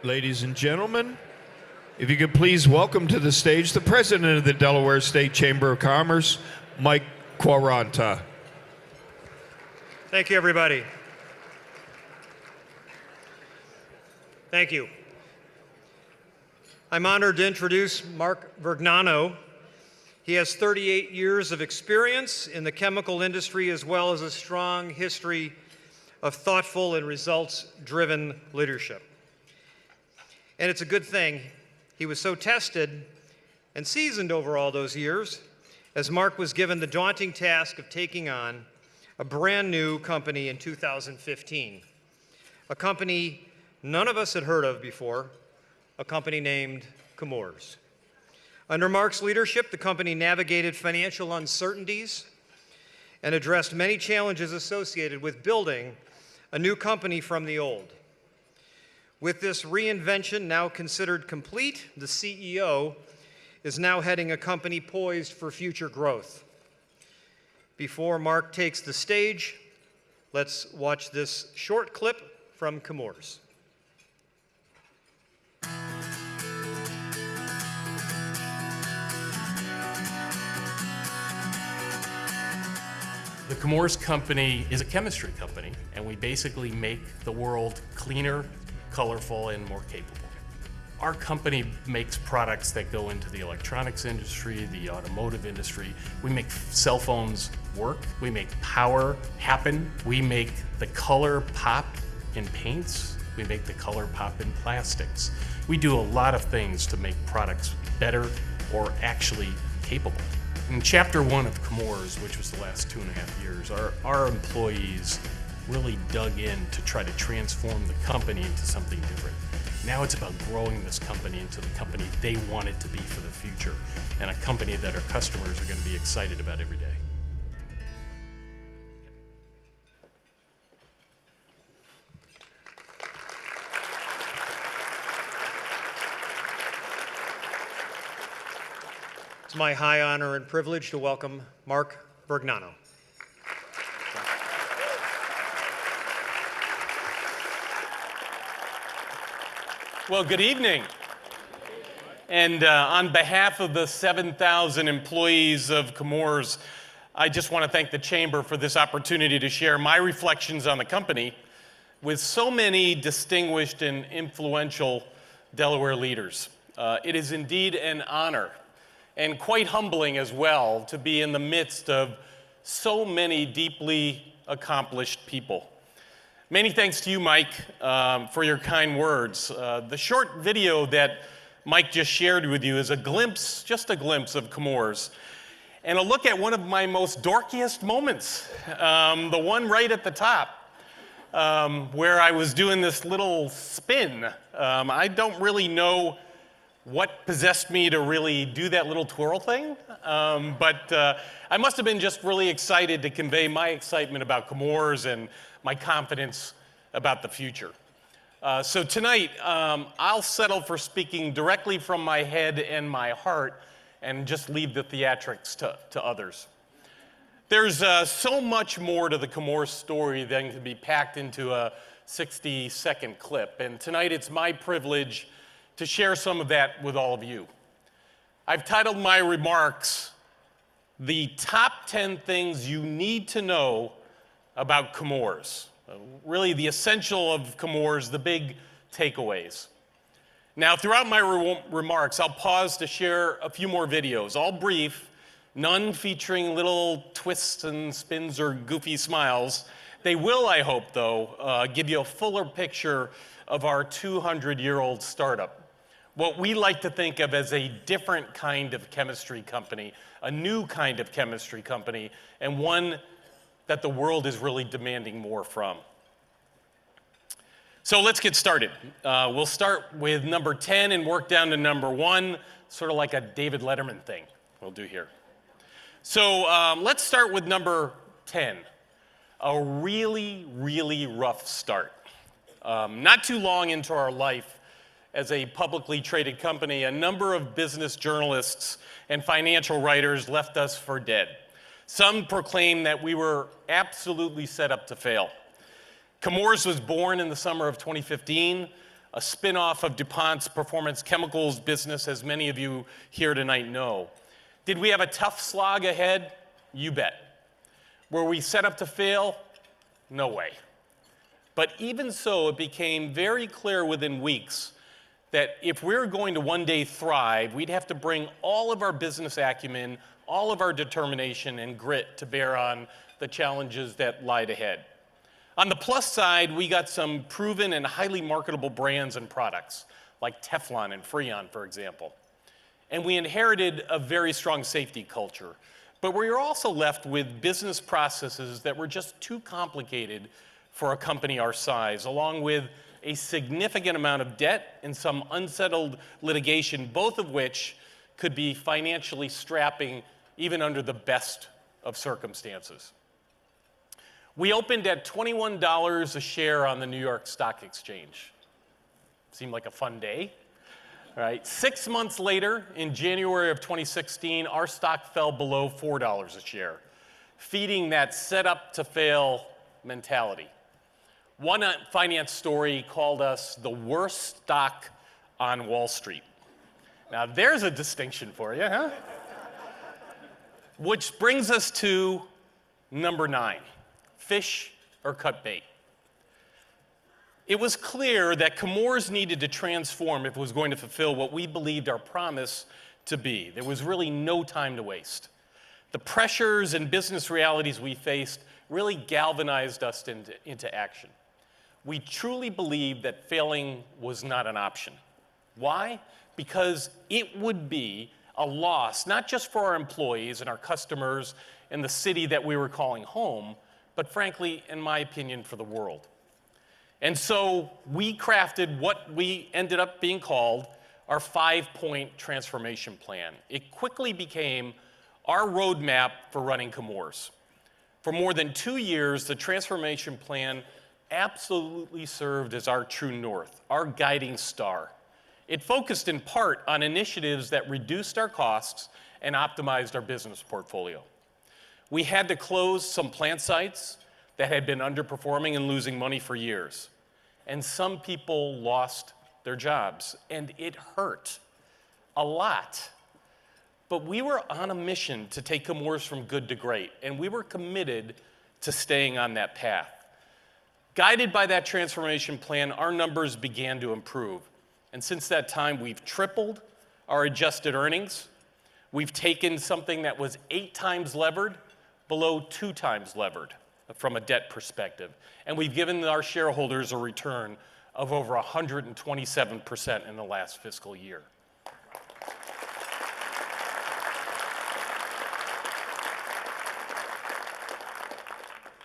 Ladies and gentlemen, if you could please welcome to the stage the President of the Delaware State Chamber of Commerce, Mike Quaranta. Thank you, everybody. Thank you. I'm honored to introduce Mark Vergnano. He has 38 years of experience in the chemical industry as well as a strong history of thoughtful and results-driven leadership. And it's a good thing he was so tested and seasoned over all those years, as Mark was given the daunting task of taking on a brand new company in 2015, a company none of us had heard of before, a company named Chemours. Under Mark's leadership, the company navigated financial uncertainties and addressed many challenges associated with building a new company from the old. With this reinvention now considered complete, the CEO is now heading a company poised for future growth. Before Mark takes the stage, let's watch this short clip from Chemours. The Chemours company is a chemistry company, and we basically make the world cleaner, colorful, and more capable. Our company makes products that go into the electronics industry, the automotive industry. We make cell phones work. We make power happen. We make the color pop in paints. We make the color pop in plastics. We do a lot of things to make products better or actually capable. In Chapter 1 of Chemours, which was the last 2.5 years, our employees really dug in to try to transform the company into something different. Now it's about growing this company into the company they want it to be for the future, and a company that our customers are going to be excited about every day. It's my high honor and privilege to welcome Mark Vergnano. Well, good evening. And on behalf of the 7,000 employees of Chemours, I just want to thank the Chamber for this opportunity to share my reflections on the company with so many distinguished and influential Delaware leaders. It is indeed an honor and quite humbling as well to be in the midst of so many deeply accomplished people. Many thanks to you, Mike, for your kind words. The short video that Mike just shared with you is a glimpse, just a glimpse of Chemours, and a look at one of my most dorkiest moments, the one right at the top, where I was doing this little spin. I don't really know what possessed me to really do that little twirl thing, but I must have been just really excited to convey my excitement about Chemours and my confidence about the future. So tonight, I'll settle for speaking directly from my head and my heart and just leave the theatrics to others. There's so much more to the Chemours story than can be packed into a 60-second clip, and tonight it's my privilege to share some of that with all of you. I've titled my remarks, "The Top 10 Things You Need to Know About Chemours." Really the essential of Chemours, the big takeaways. Now, throughout my remarks, I'll pause to share a few more videos, all brief, none featuring little twists and spins or goofy smiles. They will, I hope, though, give you a fuller picture of our 200-year-old startup, what we like to think of as a different kind of chemistry company, a new kind of chemistry company, and one that the world is really demanding more from. So let's get started. We'll start with number 10 and work down to number 1, sort of like a David Letterman thing we'll do here. So let's start with number 10, a really, really rough start. Not too long into our life as a publicly traded company, a number of business journalists and financial writers left us for dead. Some proclaimed that we were absolutely set up to fail. Chemours was born in the summer of 2015 a spin-off of DuPont's performance chemicals business, as many of you here tonight know. Did we have a tough slog ahead? You bet. Were we set up to fail? No way. But even so, it became very clear within weeks that if we're going to one day thrive, we'd have to bring all of our business acumen, all of our determination and grit to bear on the challenges that lied ahead. On the plus side, we got some proven and highly marketable brands and products, like Teflon and Freon, for example. And we inherited a very strong safety culture. But we were also left with business processes that were just too complicated for a company our size, along with a significant amount of debt and some unsettled litigation, both of which could be financially strapping even under the best of circumstances. We opened at $21 a share on the New York Stock Exchange. Seemed like a fun day. All right. 6 months later, in January of 2016, our stock fell below $4 a share, feeding that set up to fail mentality. One finance story called us the worst stock on Wall Street. Now there's a distinction for you, huh? Which brings us to number 9, fish or cut bait. It was clear that Chemours needed to transform if it was going to fulfill what we believed our promise to be. There was really no time to waste. The pressures and business realities we faced really galvanized us into action. We truly believed that failing was not an option. Why? Because it would be a loss, not just for our employees and our customers and the city that we were calling home, but frankly, in my opinion, for the world. And so we crafted what we ended up being called our 5-point transformation plan. It quickly became our roadmap for running Chemours. For more than 2 years, the transformation plan absolutely served as our true north, our guiding star. It focused in part on initiatives that reduced our costs and optimized our business portfolio. We had to close some plant sites that had been underperforming and losing money for years. And some people lost their jobs, and it hurt a lot. But we were on a mission to take Chemours from good to great, and we were committed to staying on that path. Guided by that transformation plan, our numbers began to improve. And since that time, we've tripled our adjusted earnings. We've taken something that was 8 times levered below 2 times levered from a debt perspective. And we've given our shareholders a return of over 127% in the last fiscal year.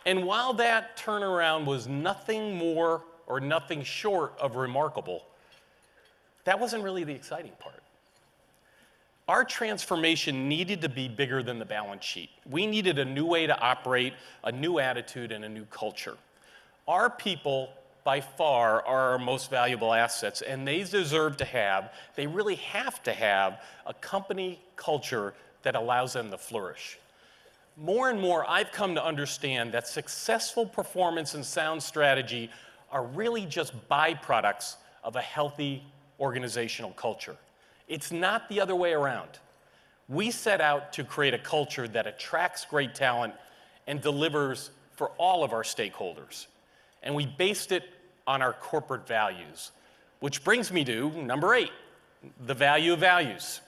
And while that turnaround was nothing more or nothing short of remarkable, that wasn't really the exciting part. Our transformation needed to be bigger than the balance sheet. We needed a new way to operate, a new attitude, and a new culture. Our people, by far, are our most valuable assets, and they deserve to have, they really have to have, a company culture that allows them to flourish. More and more, I've come to understand that successful performance and sound strategy are really just byproducts of a healthy organizational culture. It's not the other way around. We set out to create a culture that attracts great talent and delivers for all of our stakeholders. And we based it on our corporate values, which brings me to number 8, the value of values.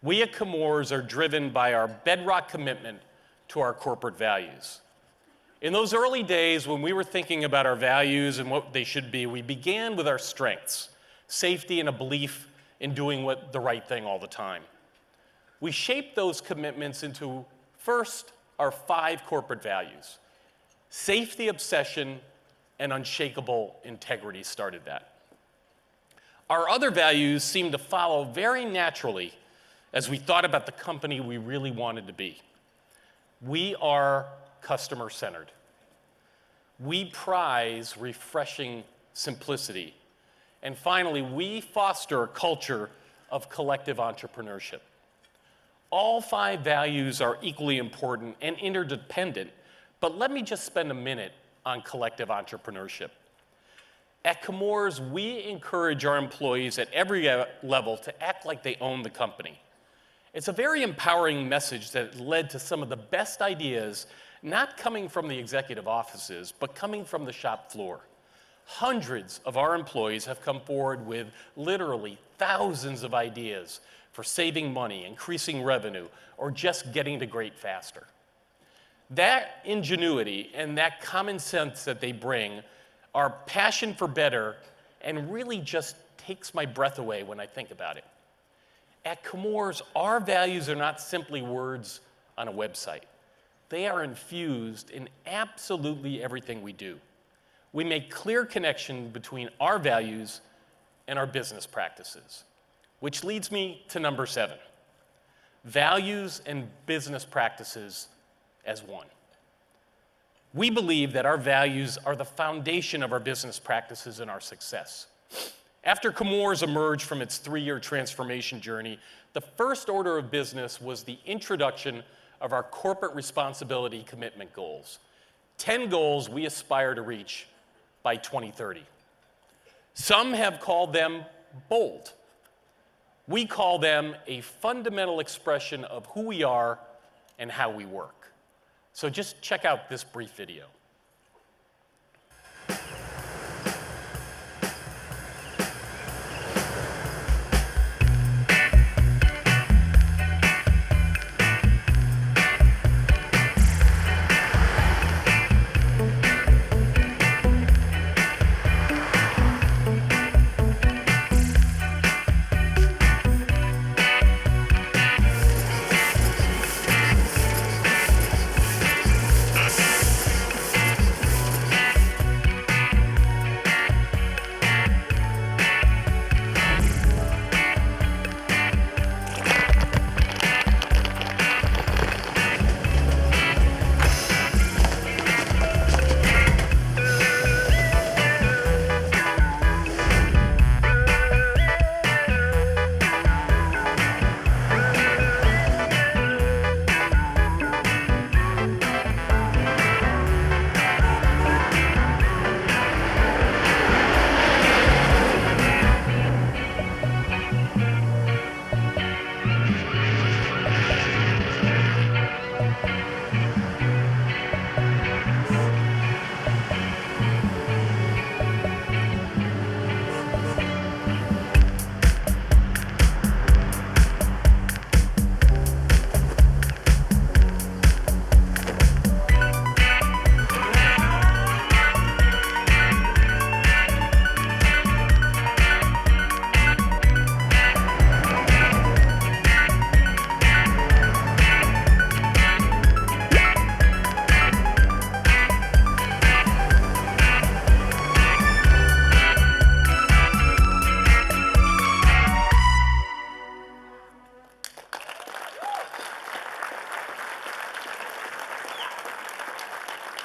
We at Chemours are driven by our bedrock commitment to our corporate values. In those early days when we were thinking about our values and what they should be, we began with our strengths, safety and a belief in doing the right thing all the time. We shaped those commitments into, first, our 5 corporate values. Safety, obsession, and unshakable integrity started that. Our other values seemed to follow very naturally as we thought about the company we really wanted to be. We are customer-centered. We prize refreshing simplicity. And finally, we foster a culture of collective entrepreneurship. All 5 values are equally important and interdependent, but let me just spend a minute on collective entrepreneurship. At Chemours, we encourage our employees at every level to act like they own the company. It's a very empowering message that led to some of the best ideas, not coming from the executive offices, but coming from the shop floor. Hundreds of our employees have come forward with literally thousands of ideas for saving money, increasing revenue, or just getting to great faster. That ingenuity and that common sense that they bring, our passion for better, and really just takes my breath away when I think about it. At Chemours, our values are not simply words on a website. They are infused in absolutely everything we do. We make clear connection between our values and our business practices, which leads me to number 7, values and business practices as one. We believe that our values are the foundation of our business practices and our success. After Chemours emerged from its 3-year transformation journey, the first order of business was the introduction of our corporate responsibility commitment goals, 10 goals we aspire to reach by 2030. Some have called them bold. We call them a fundamental expression of who we are and how we work. So just check out this brief video.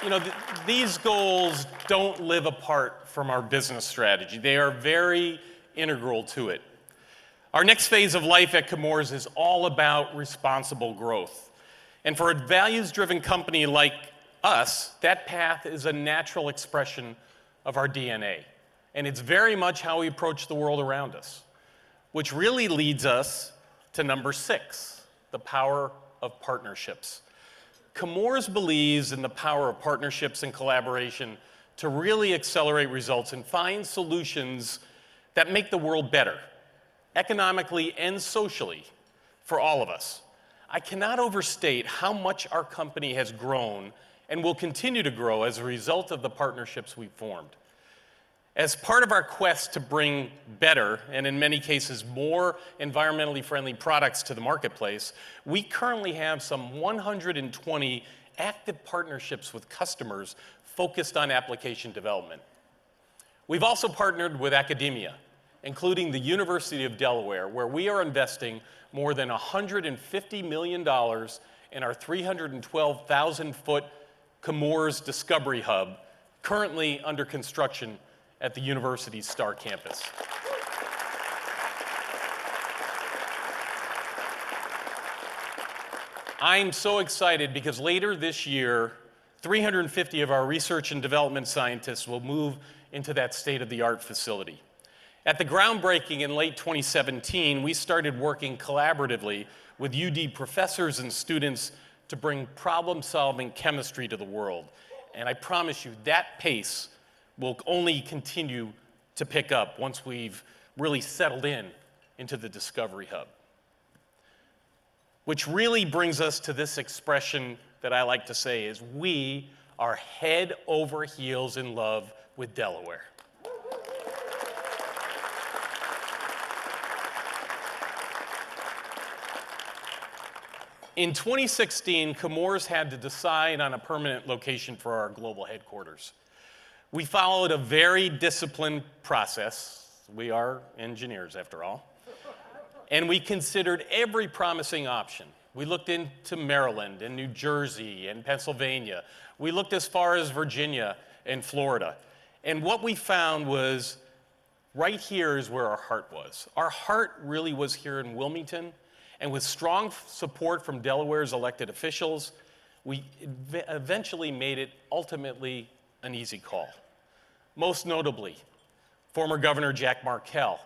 You know, these goals don't live apart from our business strategy. They are very integral to it. Our next phase of life at Chemours is all about responsible growth. And for a values-driven company like us, that path is a natural expression of our DNA. And it's very much how we approach the world around us, which really leads us to number 6, the power of partnerships. Chemours believes in the power of partnerships and collaboration to really accelerate results and find solutions that make the world better, economically and socially, for all of us. I cannot overstate how much our company has grown and will continue to grow as a result of the partnerships we've formed. As part of our quest to bring better, and in many cases more environmentally friendly products to the marketplace, we currently have some 120 active partnerships with customers focused on application development. We've also partnered with academia, including the University of Delaware, where we are investing more than $150 million in our 312,000-foot Chemours Discovery Hub, currently under construction at the university's Star Campus. I'm so excited because later this year, 350 of our research and development scientists will move into that state-of-the-art facility. At the groundbreaking in late 2017, we started working collaboratively with UD professors and students to bring problem-solving chemistry to the world. And I promise you that pace will only continue to pick up once we've really settled into the Discovery Hub. Which really brings us to this expression that I like to say is, we are head over heels in love with Delaware. In 2016, Chemours had to decide on a permanent location for our global headquarters. We followed a very disciplined process. We are engineers, after all. And we considered every promising option. We looked into Maryland and New Jersey and Pennsylvania. We looked as far as Virginia and Florida. And what we found was right here is where our heart was. Our heart really was here in Wilmington. And with strong support from Delaware's elected officials, we eventually made it ultimately an easy call. Most notably, former Governor Jack Markell,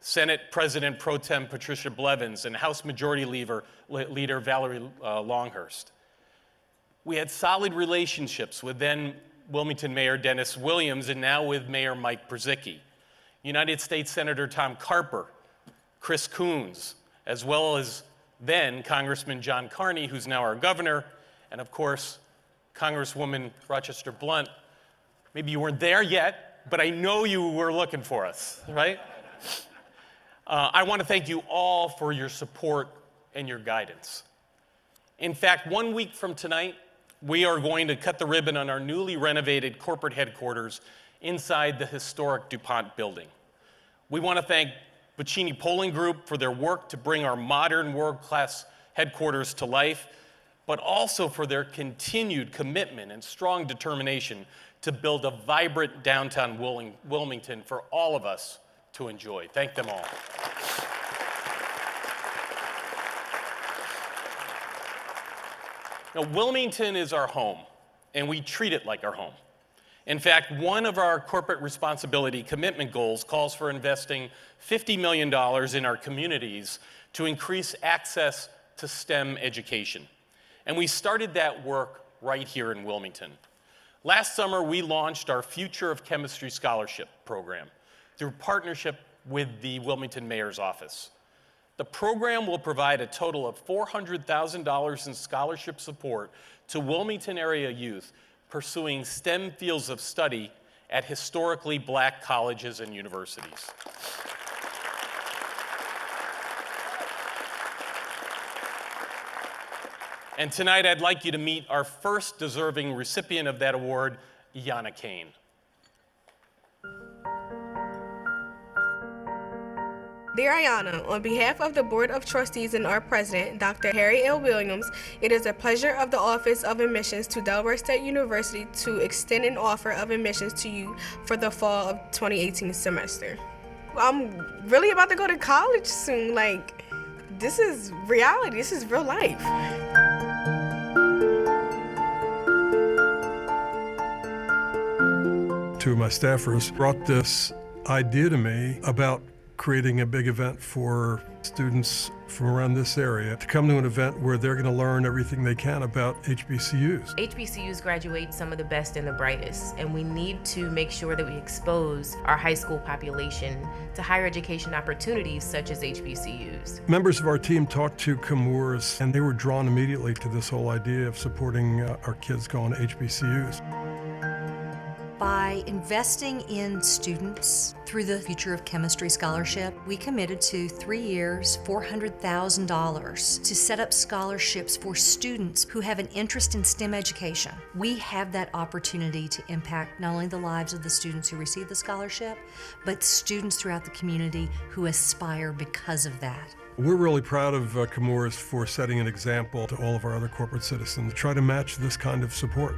Senate President Pro Tem Patricia Blevins, and House Majority Leader Valerie Longhurst. We had solid relationships with then Wilmington Mayor Dennis Williams and now with Mayor Mike Brzezicki, United States Senator Tom Carper, Chris Coons, as well as then Congressman John Carney, who's now our governor, and of course, Congresswoman Rochester Blunt. Maybe you weren't there yet, but I know you were looking for us, right? I want to thank you all for your support and your guidance. In fact, 1 week from tonight, we are going to cut the ribbon on our newly renovated corporate headquarters inside the historic DuPont building. We want to thank Boccini Polling Group for their work to bring our modern world-class headquarters to life, but also for their continued commitment and strong determination to build a vibrant downtown Wilmington for all of us to enjoy. Thank them all. Now, Wilmington is our home, and we treat it like our home. In fact, one of our corporate responsibility commitment goals calls for investing $50 million in our communities to increase access to STEM education. And we started that work right here in Wilmington. Last summer, we launched our Future of Chemistry Scholarship program through partnership with the Wilmington Mayor's Office. The program will provide a total of $400,000 in scholarship support to Wilmington area youth pursuing STEM fields of study at historically black colleges and universities. And tonight, I'd like you to meet our first deserving recipient of that award, Iana Kane. Dear Ayanna, on behalf of the Board of Trustees and our President, Dr. Harry L. Williams, it is a pleasure of the Office of Admissions to Delaware State University to extend an offer of admissions to you for the fall of 2018 semester. I'm really about to go to college soon. Like, this is reality. This is real life. Two of my staffers brought this idea to me about creating a big event for students from around this area to come to an event where they're going to learn everything they can about HBCUs. HBCUs graduate some of the best and the brightest, and we need to make sure that we expose our high school population to higher education opportunities such as HBCUs. Members of our team talked to Chemours, and they were drawn immediately to this whole idea of supporting our kids going to HBCUs. By investing in students through the Future of Chemistry Scholarship, we committed to 3 years, $400,000 to set up scholarships for students who have an interest in STEM education. We have that opportunity to impact not only the lives of the students who receive the scholarship, but students throughout the community who aspire because of that. We're really proud of Chemours for setting an example to all of our other corporate citizens to try to match this kind of support.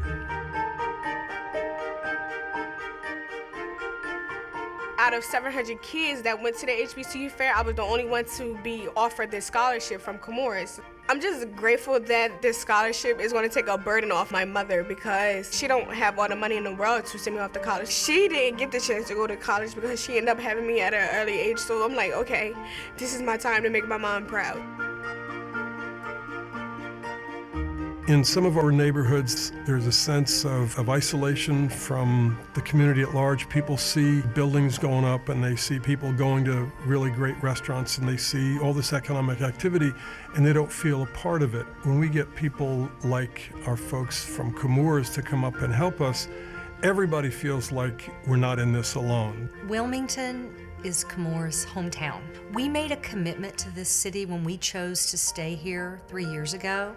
Out of 700 kids that went to the HBCU fair, I was the only one to be offered this scholarship from Chemours. I'm just grateful that this scholarship is going to take a burden off my mother because she don't have all the money in the world to send me off to college. She didn't get the chance to go to college because she ended up having me at an early age. So I'm like, okay, this is my time to make my mom proud. In some of our neighborhoods, there's a sense of isolation from the community at large. People see buildings going up and they see people going to really great restaurants and they see all this economic activity and they don't feel a part of it. When we get people like our folks from Chemours to come up and help us, everybody feels like we're not in this alone. Wilmington is Chemours' hometown. We made a commitment to this city when we chose to stay here 3 years ago,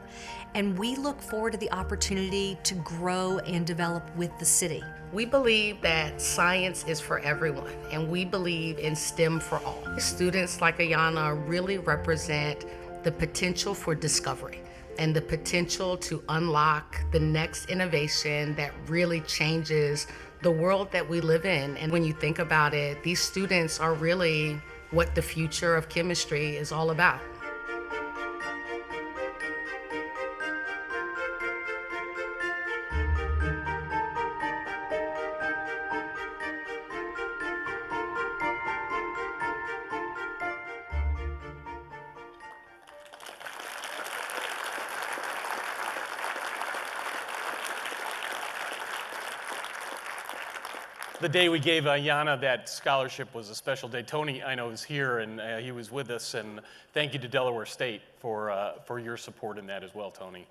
and we look forward to the opportunity to grow and develop with the city. We believe that science is for everyone, and we believe in STEM for all. Students like Ayana really represent the potential for discovery and the potential to unlock the next innovation that really changes the world that we live in. And when you think about it, these students are really what the future of chemistry is all about. The day we gave Ayana that scholarship was a special day. Tony, I know, is here, and he was with us, and thank you to Delaware State for your support in that as well, Tony.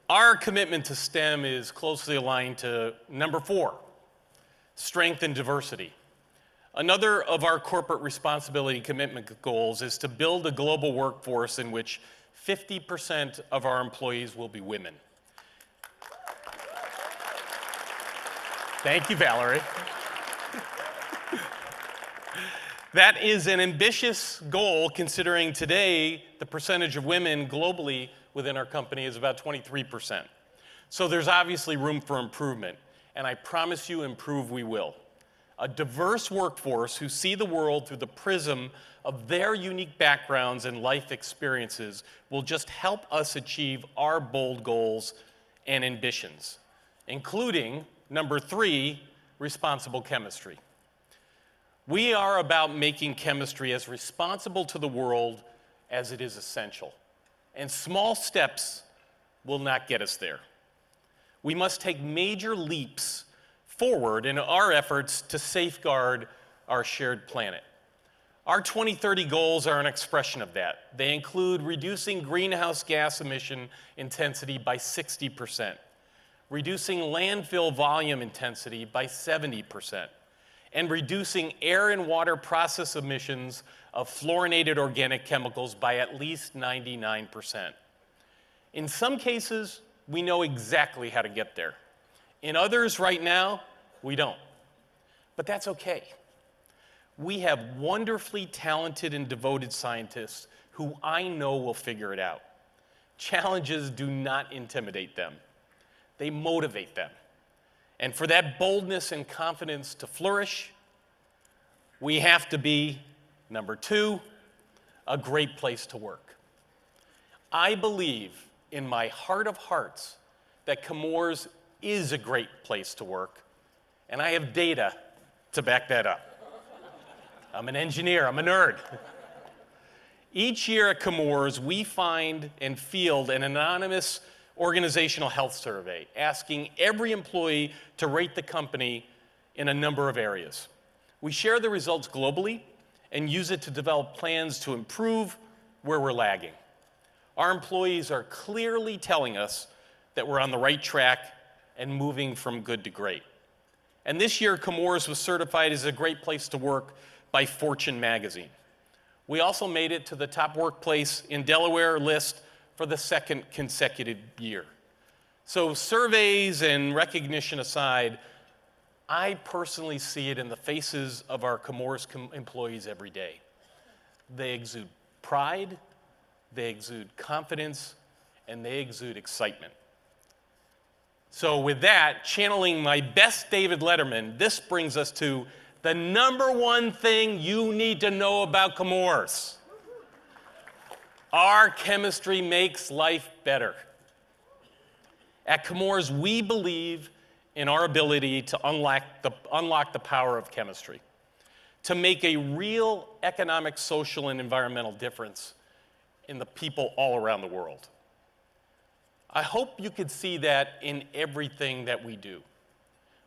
Our commitment to STEM is closely aligned to number 4, strength and diversity. Another of our corporate responsibility commitment goals is to build a global workforce in which 50% of our employees will be women. Thank you, Valerie. That is an ambitious goal considering today the percentage of women globally within our company is about 23%. So there's obviously room for improvement, and I promise you improve we will. A diverse workforce who see the world through the prism of their unique backgrounds and life experiences will just help us achieve our bold goals and ambitions, including number 3, responsible chemistry. We are about making chemistry as responsible to the world as it is essential, and small steps will not get us there. We must take major leaps forward in our efforts to safeguard our shared planet. Our 2030 goals are an expression of that. They include reducing greenhouse gas emission intensity by 60%, reducing landfill volume intensity by 70%, and reducing air and water process emissions of fluorinated organic chemicals by at least 99%. In some cases, we know exactly how to get there. In others right now, we don't. But that's okay. We have wonderfully talented and devoted scientists who I know will figure it out. Challenges do not intimidate them. They motivate them. And for that boldness and confidence to flourish, we have to be, number 2, a great place to work. I believe in my heart of hearts that Chemours is a great place to work, and I have data to back that up. I'm an engineer, I'm a nerd. Each year at Chemours, we find and field an anonymous organizational health survey asking every employee to rate the company in a number of areas. We share the results globally and use it to develop plans to improve where we're lagging. Our employees are clearly telling us that we're on the right track and moving from good to great. And this year, Chemours was certified as a great place to work by Fortune magazine. We also made it to the top workplace in Delaware list for the 2nd consecutive year. So surveys and recognition aside, I personally see it in the faces of our Chemours employees every day. They exude pride, they exude confidence, and they exude excitement. So with that, channeling my best David Letterman, this brings us to the number one thing you need to know about Chemours. Our chemistry makes life better. At Chemours, we believe in our ability to unlock the power of chemistry, to make a real economic, social, and environmental difference in the people all around the world. I hope you could see that in everything that we do.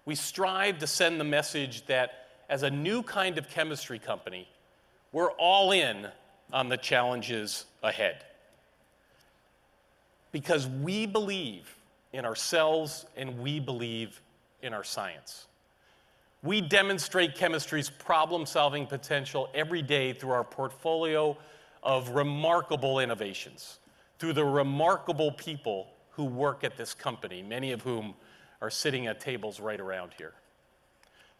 We strive to send the message that as a new kind of chemistry company, we're all in on the challenges ahead. Because we believe in ourselves and we believe in our science. We demonstrate chemistry's problem-solving potential every day through our portfolio of remarkable innovations, through the remarkable people who work at this company, many of whom are sitting at tables right around here.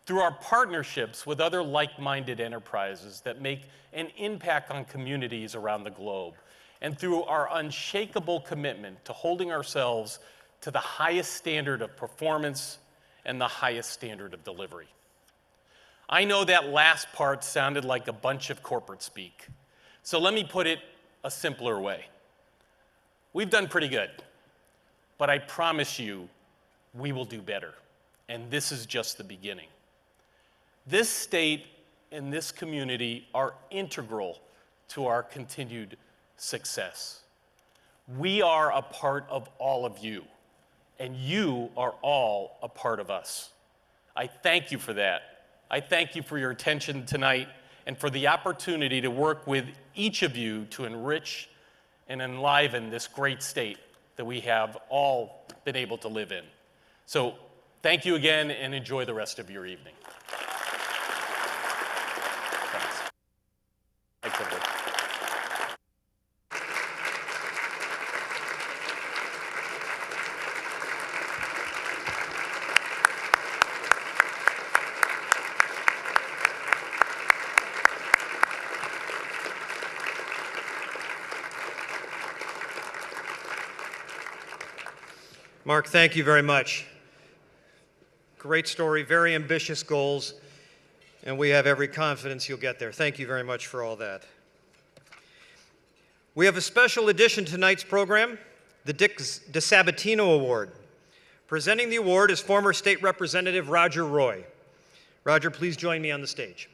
Through our partnerships with other like-minded enterprises that make an impact on communities around the globe, and through our unshakable commitment to holding ourselves to the highest standard of performance and the highest standard of delivery. I know that last part sounded like a bunch of corporate speak, so let me put it a simpler way. We've done pretty good, but I promise you we will do better, and this is just the beginning. This state and this community are integral to our continued success. We are a part of all of you, and you are all a part of us. I thank you for that. I thank you for your attention tonight and for the opportunity to work with each of you to enrich and enliven this great state that we have all been able to live in. So thank you again and enjoy the rest of your evening. Thanks, everybody. Mark, thank you very much. Great story, very ambitious goals, and we have every confidence you'll get there. Thank you very much for all that. We have a special edition to tonight's program, the DiSabatino Award. Presenting the award is former State Representative Roger Roy. Roger, please join me on the stage.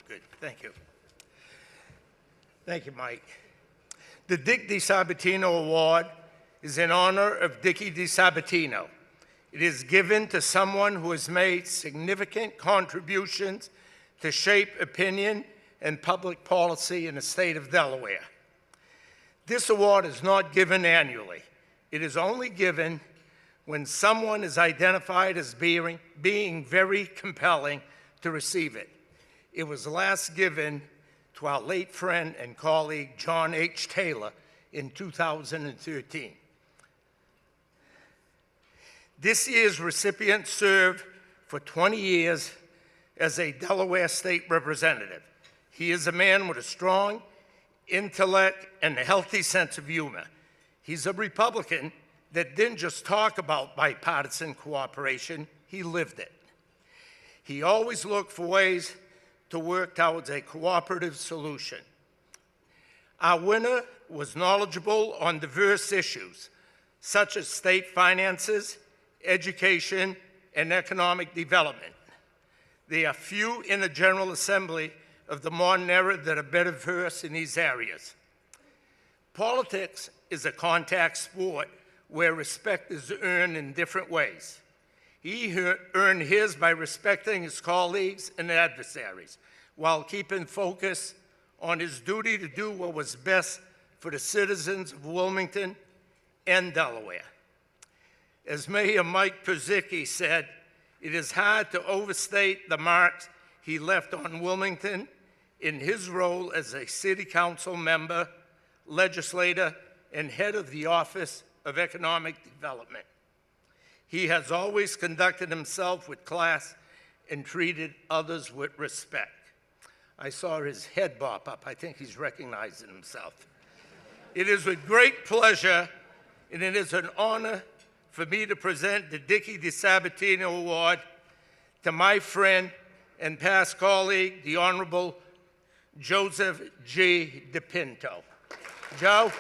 Good, thank you. Thank you, Mike. The Dick DiSabatino Award is in honor of Dickie DiSabatino. It is given to someone who has made significant contributions to shape opinion and public policy in the state of Delaware. This award is not given annually. It is only given when someone is identified as being very compelling to receive it. It was last given to our late friend and colleague, John H. Taylor, in 2013. This year's recipient served for 20 years as a Delaware State Representative. He is a man with a strong intellect and a healthy sense of humor. He's a Republican that didn't just talk about bipartisan cooperation, he lived it. He always looked for ways to work towards a cooperative solution. Our winner was knowledgeable on diverse issues, such as state finances, education, and economic development. There are few in the General Assembly of the modern era that are better versed in these areas. Politics is a contact sport where respect is earned in different ways. He earned his by respecting his colleagues and adversaries, while keeping focus on his duty to do what was best for the citizens of Wilmington and Delaware. As Mayor Mike Purzycki said, it is hard to overstate the marks he left on Wilmington in his role as a city council member, legislator, and head of the Office of Economic Development. He has always conducted himself with class and treated others with respect. I saw his head bop up. I think he's recognizing himself. It is with great pleasure and it is an honor for me to present the DiSabatino Award to my friend and past colleague, the Honorable Joseph G. DePinto. Joe?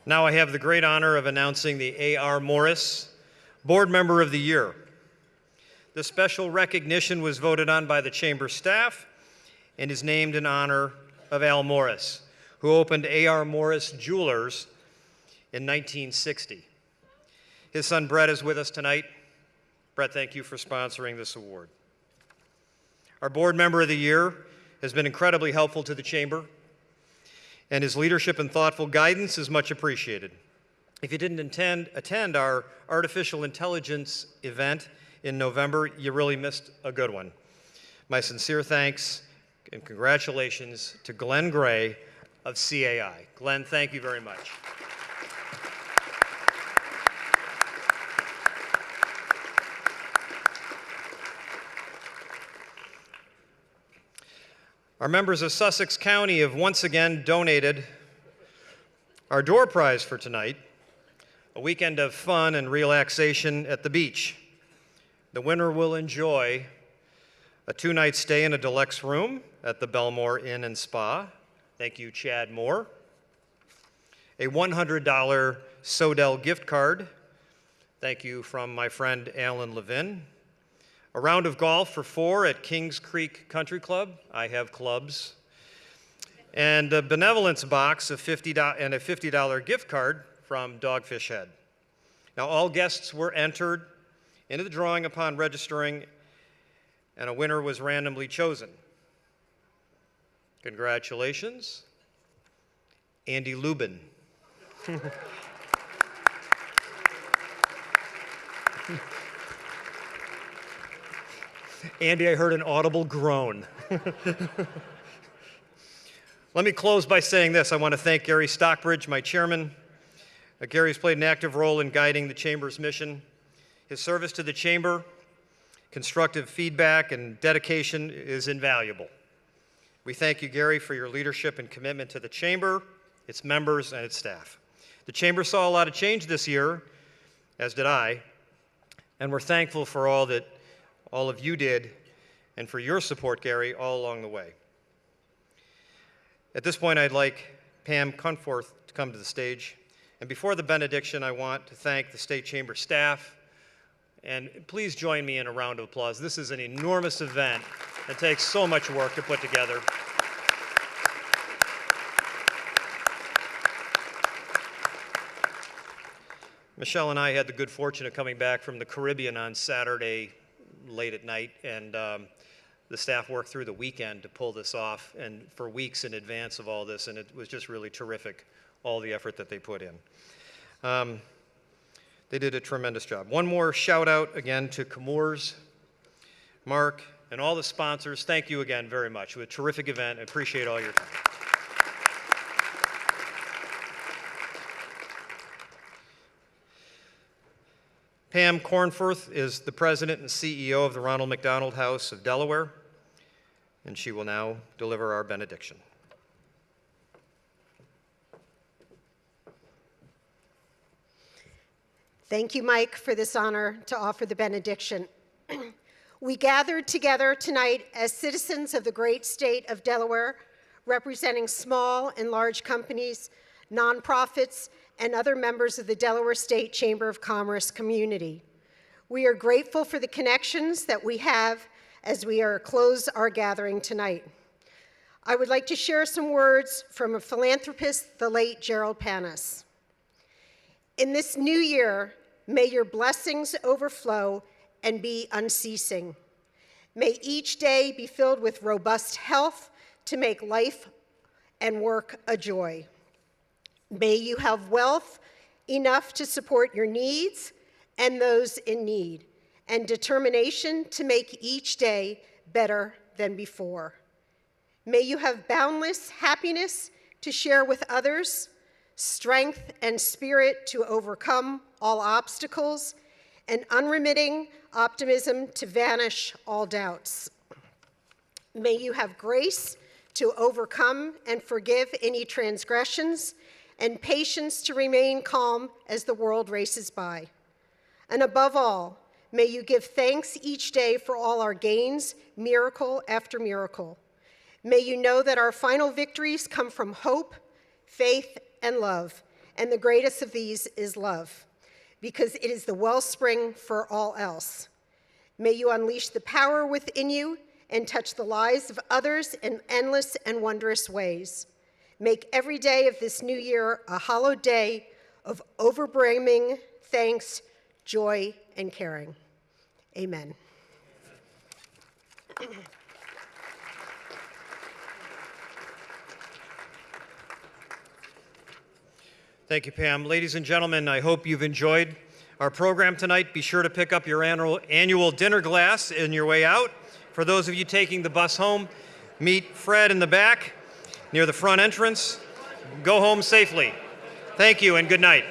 Now I have the great honor of announcing the A.R. Morris Board Member of the Year. The special recognition was voted on by the Chamber staff and is named in honor of Al Morris, who opened A.R. Morris Jewelers in 1960. His son Brett is with us tonight. Brett, thank you for sponsoring this award. Our Board Member of the Year has been incredibly helpful to the Chamber, and his leadership and thoughtful guidance is much appreciated. If you didn't attend our artificial intelligence event in November, you really missed a good one. My sincere thanks and congratulations to Glenn Gray of CAI. Glenn, thank you very much. Our members of Sussex County have once again donated our door prize for tonight, a weekend of fun and relaxation at the beach. The winner will enjoy a 2-night stay in a deluxe room at the Belmore Inn and Spa. Thank you, Chad Moore. A $100 Sodell gift card. Thank you from my friend Alan Levin. A round of golf for 4 at Kings Creek Country Club. I have clubs. And a benevolence box of and a $50 gift card from Dogfish Head. Now, all guests were entered into the drawing upon registering, and a winner was randomly chosen. Congratulations. Andy Lubin. Andy, I heard an audible groan. Let me close by saying this. I want to thank Gary Stockbridge, my chairman. Gary's played an active role in guiding the Chamber's mission. His service to the Chamber, constructive feedback, and dedication is invaluable. We thank you, Gary, for your leadership and commitment to the Chamber, its members, and its staff. The Chamber saw a lot of change this year, as did I, and we're thankful for all that all of you did and for your support, Gary, all along the way. At this point, I'd like Pam Cornforth to come to the stage. And before the benediction, I want to thank the State Chamber staff. And please join me in a round of applause. This is an enormous event that takes so much work to put together. Michelle and I had the good fortune of coming back from the Caribbean on Saturday late at night, and the staff worked through the weekend to pull this off, and for weeks in advance of all this, and it was just really terrific, all the effort that they put in. They did a tremendous job. One more shout out again to Chemours, Mark, and all the sponsors. Thank you again very much. It was a terrific event. I appreciate all your time. Pam Cornforth is the president and CEO of the Ronald McDonald House of Delaware, and she will now deliver our benediction. Thank you, Mike, for this honor to offer the benediction. We gathered together tonight as citizens of the great state of Delaware, representing small and large companies, nonprofits, and other members of the Delaware State Chamber of Commerce community. We are grateful for the connections that we have as we close our gathering tonight. I would like to share some words from a philanthropist, the late Gerald Panis. In this new year, may your blessings overflow and be unceasing. May each day be filled with robust health to make life and work a joy. May you have wealth enough to support your needs and those in need, and determination to make each day better than before. May you have boundless happiness to share with others, strength and spirit to overcome all obstacles, and unremitting optimism to vanish all doubts. May you have grace to overcome and forgive any transgressions, and patience to remain calm as the world races by. And above all, may you give thanks each day for all our gains, miracle after miracle. May you know that our final victories come from hope, faith, and love, and the greatest of these is love, because it is the wellspring for all else. May you unleash the power within you and touch the lives of others in endless and wondrous ways. Make every day of this new year a hallowed day of overbrimming thanks, joy, and caring. Amen. Thank you, Pam. Ladies and gentlemen, I hope you've enjoyed our program tonight. Be sure to pick up your annual dinner glass on your way out. For those of you taking the bus home, meet Fred in the back near the front entrance. Go home safely. Thank you and good night.